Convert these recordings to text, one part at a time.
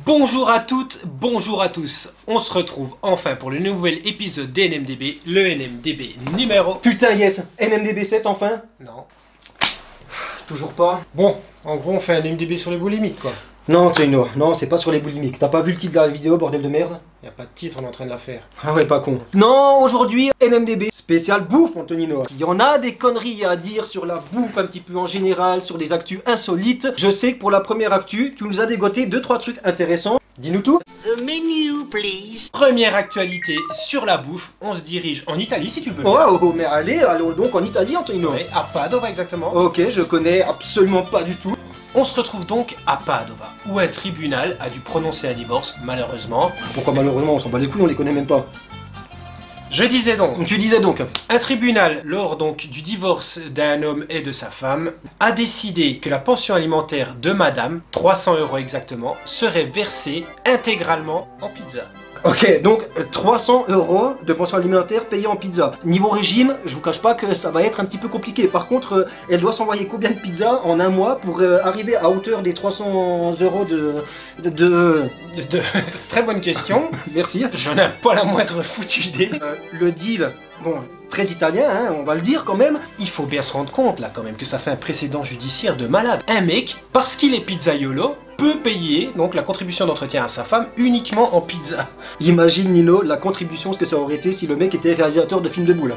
Bonjour à toutes, bonjour à tous. On se retrouve enfin pour le nouvel épisode d'NMDB, le NMDB numéro... Putain yes, NMDB 7 enfin. Non. Toujours pas. Bon, en gros on fait un NMDB sur les boulimiques quoi. Non Tonino, non c'est pas sur les boulimiques. T'as pas vu le titre de la vidéo, bordel de merde? Y a pas de titre, on est en train de la faire. Ah ouais, pas con. Non, aujourd'hui, NMDB spécial bouffe, Antonino. Il y en a des conneries à dire sur la bouffe un petit peu en général, sur des actus insolites. Je sais que pour la première actu, tu nous as dégoté 2-3 trucs intéressants. Dis-nous tout. The menu, please. Première actualité sur la bouffe, on se dirige en Italie si tu peux. Oh, mais allons donc en Italie, Antonino. Ouais, à Padova exactement. Ok, je connais absolument pas du tout. On se retrouve donc à Padova, où un tribunal a dû prononcer un divorce, malheureusement. Pourquoi malheureusement, on s'en bat les couilles, on les connaît même pas. Je disais donc, Tu disais donc. un tribunal, lors donc du divorce d'un homme et de sa femme, a décidé que la pension alimentaire de madame, 300 € exactement, serait versée intégralement en pizza. Ok, donc 300 € de pension alimentaire payée en pizza. Niveau régime, je vous cache pas que ça va être un petit peu compliqué. Par contre, elle doit s'envoyer combien de pizzas en un mois pour arriver à hauteur des 300 € Très bonne question. Merci. Je n'ai pas la moindre foutue idée. Le deal, bon, très italien, hein, on va le dire quand même. Il faut bien se rendre compte là quand même que ça fait un précédent judiciaire de malade. Un mec, parce qu'il est pizzaiolo, peut payer donc la contribution d'entretien à sa femme uniquement en pizza. Imagine Nino, la contribution, ce que ça aurait été si le mec était réalisateur de films de boules.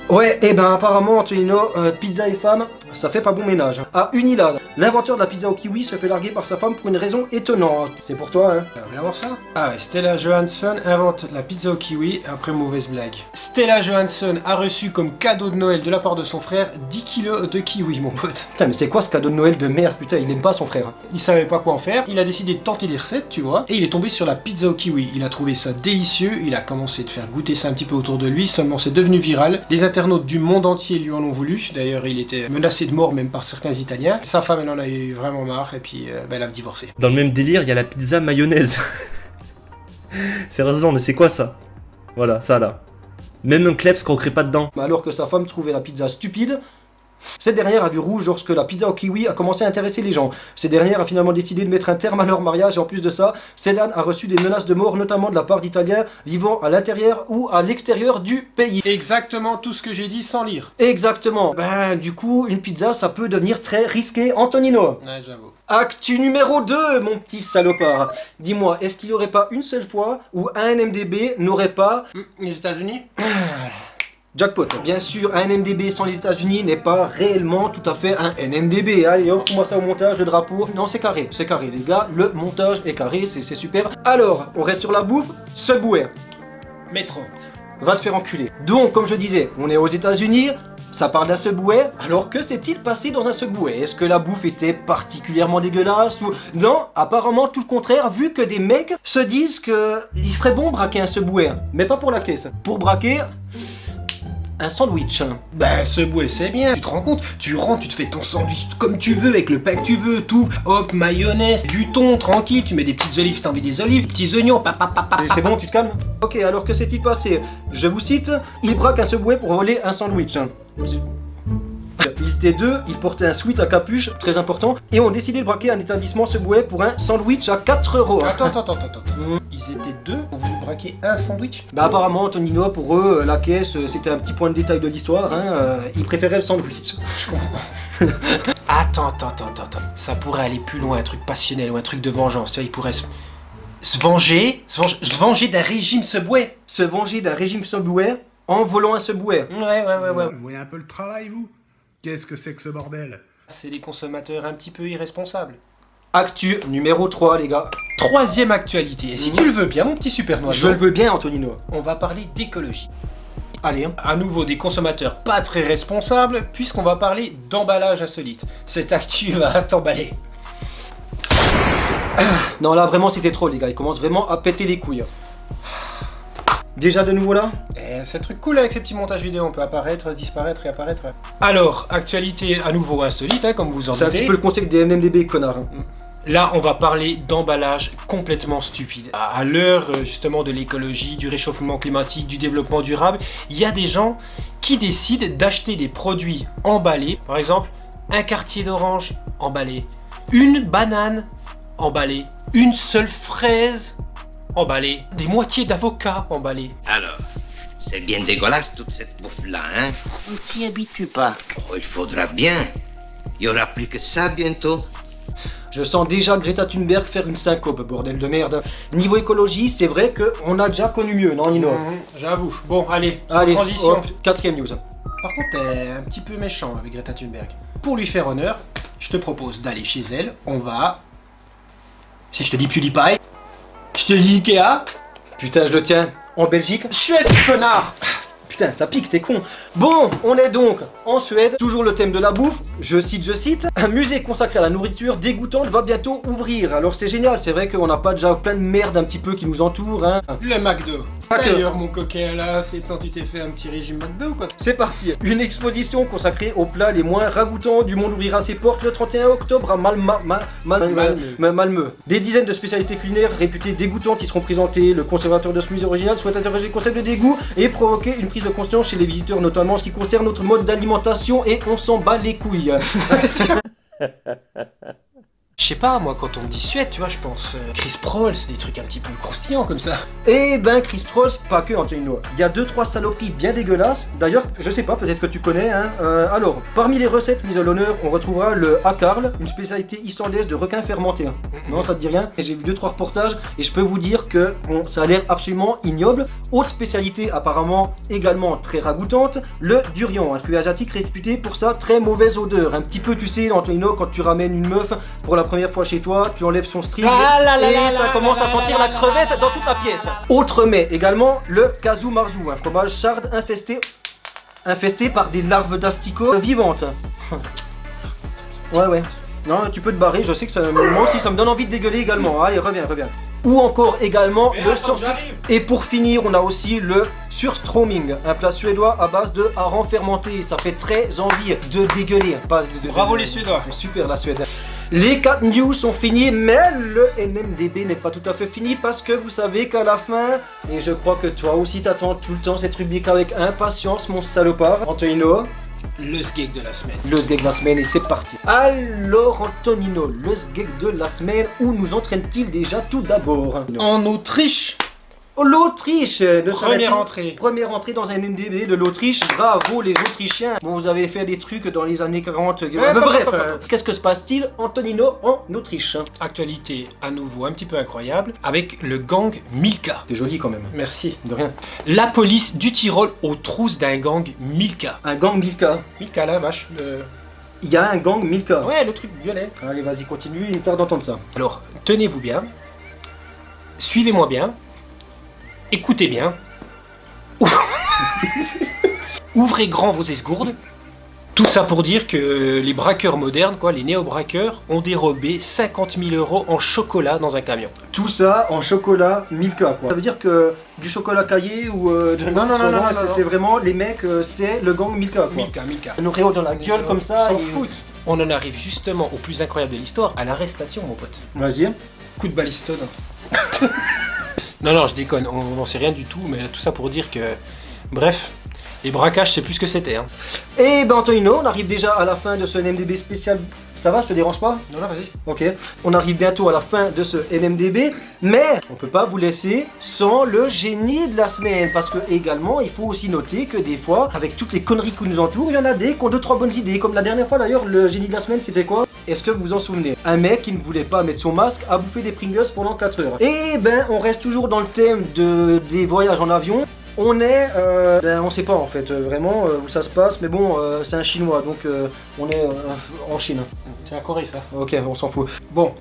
Ouais, et ben apparemment Antonino, pizza et femme, ça fait pas bon ménage. À Unilad, l'inventeur de la pizza au kiwi se fait larguer par sa femme pour une raison étonnante. C'est pour toi, hein. On va voir ça. Ah ouais, Stella Johansson invente la pizza au kiwi après mauvaise blague. Stella Johansson a reçu comme cadeau de Noël de la part de son frère 10 kilos de kiwi, mon pote. Putain, mais c'est quoi ce cadeau de Noël de merde? Putain, il aime pas son frère. Il savait pas quoi en faire, il a décidé de tenter des recettes, tu vois, et il est tombé sur la pizza au kiwi. Il a trouvé ça délicieux, il a commencé de faire goûter ça un petit peu autour de lui, seulement c'est devenu viral. Les internautes du monde entier lui en ont voulu, d'ailleurs il était menacé de mort même par certains Italiens. Sa femme elle en a eu vraiment marre et puis elle a divorcé. Dans le même délire, il y a la pizza mayonnaise. Sérieusement, mais c'est quoi ça? Voilà, ça là. Même un kleps croquerait pas dedans. Alors que sa femme trouvait la pizza stupide, cette dernière a vu rouge lorsque la pizza au kiwi a commencé à intéresser les gens. Cette dernière a finalement décidé de mettre un terme à leur mariage et en plus de ça, Sedan a reçu des menaces de mort notamment de la part d'Italiens vivant à l'intérieur ou à l'extérieur du pays. Exactement tout ce que j'ai dit sans lire. Exactement. Ben du coup, une pizza ça peut devenir très risqué, Antonino. Ouais, j'avoue. Actu numéro 2, mon petit salopard. Dis-moi, est-ce qu'il n'y aurait pas une seule fois où un NMDB n'aurait pas... Les États-Unis? Jackpot. Bien sûr, un NMDB sans les États-Unis n'est pas réellement tout à fait un NMDB. Allez, offre-moi ça au montage, le drapeau. Non, c'est carré, les gars. Le montage est carré, c'est super. Alors, on reste sur la bouffe. Subway. Métro. Va te faire enculer. Donc, comme je disais, on est aux États-Unis. Ça parle d'un Subway. Alors, que s'est-il passé dans un Subway? Est-ce que la bouffe était particulièrement dégueulasse ou... Non, apparemment tout le contraire, vu que des mecs se disent que il ferait bon braquer un Subway. Mais pas pour la caisse. Pour braquer... un sandwich. Ben, Subway, c'est bien. Tu te rends compte? Tu rentres, tu te fais ton sandwich comme tu veux, avec le pain que tu veux, tout. Hop, mayonnaise, du thon, tranquille. Tu mets des petites olives si t'as envie des olives, des petits oignons, C'est bon, tu te calmes? Ok, alors que s'est-il passé? Je vous cite, il braque un Subway pour voler un sandwich. Ils étaient deux, ils portaient un sweat à capuche, très important, et ont décidé de braquer un établissement Subway pour un sandwich à 4 €. Attends. Ils étaient deux pour vous braquer un sandwich? Bah apparemment, Antonino, pour eux, la caisse, c'était un petit point de détail de l'histoire, hein, ils préféraient le sandwich. Je comprends. Attends. Ça pourrait aller plus loin, un truc passionnel ou un truc de vengeance, tu vois, ils pourraient se venger d'un régime Subway. Se venger d'un régime Subway en volant un Subway. Ouais. Vous voyez un peu le travail, vous? Qu'est-ce que c'est que ce bordel? C'est des consommateurs un petit peu irresponsables. Actu numéro 3, les gars. Troisième actualité, et si tu le veux bien, mon petit super noix, Je le veux bien, Antonino. on va parler d'écologie. Allez, hein. À nouveau des consommateurs pas très responsables, puisqu'on va parler d'emballage insolite. Cette actu va t'emballer. Non, là, vraiment, c'était trop, les gars. Ils commencent vraiment à péter les couilles. Déjà de nouveau là? C'est un truc cool avec ces petits montages vidéo, on peut apparaître, disparaître, réapparaître. Alors, actualité à nouveau insolite, hein, comme vous en doutez. C'est un petit peu le concept des NMDB, connard. Hein. Là, on va parler d'emballage complètement stupide. À l'heure justement de l'écologie, du réchauffement climatique, du développement durable, il y a des gens qui décident d'acheter des produits emballés. Par exemple, un quartier d'orange emballé, une banane emballée, une seule fraise emballée, des moitiés d'avocat emballées. Alors, c'est bien dégueulasse toute cette bouffe-là, hein? On s'y habitue pas. Oh, il faudra bien. Il y aura plus que ça bientôt. Je sens déjà Greta Thunberg faire une syncope, bordel de merde. Niveau écologie, c'est vrai qu'on a déjà connu mieux, non Nino? J'avoue. Bon, allez, sans Allez, transition. hop, 4ème news. Par contre, t'es un petit peu méchant avec Greta Thunberg. Pour lui faire honneur, je te propose d'aller chez elle. On va... Si je te dis PewDiePie, je te dis Ikea. Putain, je le tiens. En Belgique? Suède, connard. Putain, ça pique, t'es con. Bon, on est donc en Suède, toujours le thème de la bouffe. Je cite, un musée consacré à la nourriture dégoûtante va bientôt ouvrir. Alors c'est génial, c'est vrai qu'on n'a pas déjà plein de merde un petit peu qui nous entoure, hein. Le McDo. Pas que. D'ailleurs, mon coquin, là, c'est temps tu t'es fait un petit régime McDo, quoi. C'est parti. Une exposition consacrée aux plats les moins ragoûtants du monde ouvrira ses portes le 31 octobre à Malmö. Des dizaines de spécialités culinaires réputées dégoûtantes qui seront présentées. Le conservateur de ce musée original souhaite interroger le concept de dégoût et provoquer une prise de conscience chez les visiteurs, notamment en ce qui concerne notre mode d'alimentation, et on s'en bat les couilles. Je sais pas, moi, quand on me dit Suède, tu vois, je pense Chris Prols, des trucs un petit peu croustillants comme ça. Eh ben Chris Prols, pas que Antonino. Il y a 2-3 saloperies bien dégueulasses. D'ailleurs, je sais pas, peut-être que tu connais, hein. Alors, parmi les recettes mises à l'honneur, on retrouvera le hakarl, une spécialité islandaise de requin fermenté. Non, ça te dit rien? J'ai vu 2-3 reportages et je peux vous dire que bon, ça a l'air absolument ignoble. Autre spécialité apparemment également très ragoûtante, le durian, un fruit asiatique réputé pour sa très mauvaise odeur. Un petit peu, tu sais, Antonino, quand tu ramènes une meuf pour la première fois chez toi, tu enlèves son string et ça commence à sentir la crevette dans toute la pièce. Autre mets également, le casu marzu, un fromage chard infesté par des larves d'asticots vivantes. Ouais. Non, tu peux te barrer, je sais que ça, moi aussi ça me donne envie de dégueuler également. Allez, reviens. Ou encore également le Et pour finir, on a aussi le surströmming, un plat suédois à base de hareng fermenté. Ça fait très envie de dégueuler. Bravo les Suédois. Super la Suède. Les 4 news sont finis, mais le NMDB n'est pas tout à fait fini parce que vous savez qu'à la fin, et je crois que toi aussi t'attends tout le temps cette rubrique avec impatience, mon salopard, Antonino. Le sgeg de la semaine. Le sgeg de la semaine et c'est parti. Alors Antonino, le sgeg de la semaine, où nous entraîne-t-il déjà tout d'abord? En Autriche. L'Autriche. Première entrée. Première entrée dans un NMDB de l'Autriche. Bravo les Autrichiens. Bon, vous avez fait des trucs dans les années 40. Bref, qu'est-ce que se passe-t-il, Antonino, en Autriche? Actualité à nouveau un petit peu incroyable avec le gang Milka. C'est joli quand même. Merci. De rien. La police du Tyrol aux trousses d'un gang Milka. Un gang Milka. Milka la vache. Il y a un gang Milka. Ouais, le truc violet. Allez, vas-y, continue, il est tard d'entendre ça. Alors, tenez-vous bien. Suivez-moi bien. Écoutez bien. Ouvrez grand vos esgourdes. Tout ça pour dire que les braqueurs modernes, quoi, les néo-braqueurs, ont dérobé 50 000 € en chocolat dans un camion. Tout ça en chocolat Milka, quoi. Ça veut dire que du chocolat caillé ou Non, c'est vraiment les mecs, c'est le gang Milka, quoi. Milka. Nous réo dans la gueule comme ça. S'en foutent. On en arrive justement au plus incroyable de l'histoire, à l'arrestation, mon pote. Vas-y. Coup de balistone. Non, je déconne, on n'en sait rien du tout, mais tout ça pour dire que... Bref, les braquages, c'est plus ce que c'était. Hein. Et ben Antonino, on arrive déjà à la fin de ce NMDB spécial. Ça va, je te dérange pas? Non, vas-y. Ok, on arrive bientôt à la fin de ce NMDB, mais on peut pas vous laisser sans le génie de la semaine, parce que également, il faut aussi noter que des fois, avec toutes les conneries qui nous entourent, il y en a des qui ont 2-3 bonnes idées, comme la dernière fois d'ailleurs, le génie de la semaine, c'était quoi? Est-ce que vous vous en souvenez? Un mec qui ne voulait pas mettre son masque a bouffé des Pringles pendant 4 heures. Et ben, on reste toujours dans le thème des voyages en avion. On est, on sait pas en fait vraiment où ça se passe, mais bon, c'est un chinois, donc on est en Chine. C'est la Corée, ça. Ok, on s'en fout. Bon,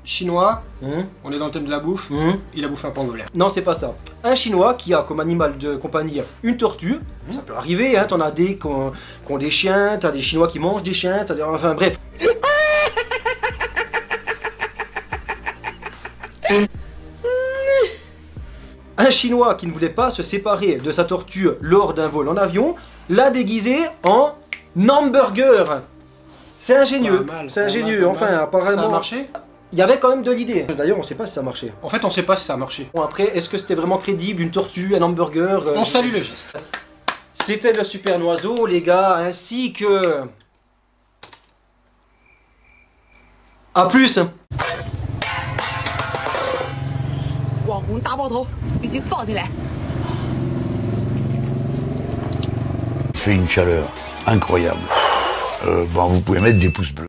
chinois, on est dans le thème de la bouffe, il a bouffé un pangolin. Non, c'est pas ça. Un chinois qui a comme animal de compagnie une tortue, ça peut arriver, hein, t'en as des qui ont des chiens, t'as des chinois qui mangent des chiens, enfin bref. Un chinois qui ne voulait pas se séparer de sa tortue lors d'un vol en avion l'a déguisé en hamburger. C'est ingénieux, c'est ingénieux, enfin apparemment... Ça a marché? Il y avait quand même de l'idée. D'ailleurs, on sait pas si ça a marché. En fait, on sait pas si ça a marché. Bon, après, est-ce que c'était vraiment crédible, une tortue, un hamburger On salue le geste. C'était le super noiseau, les gars, ainsi que... A plus. 红大包头，必须造起来。 fait une chaleur incroyable. Vous pouvez mettre des pouces bleus.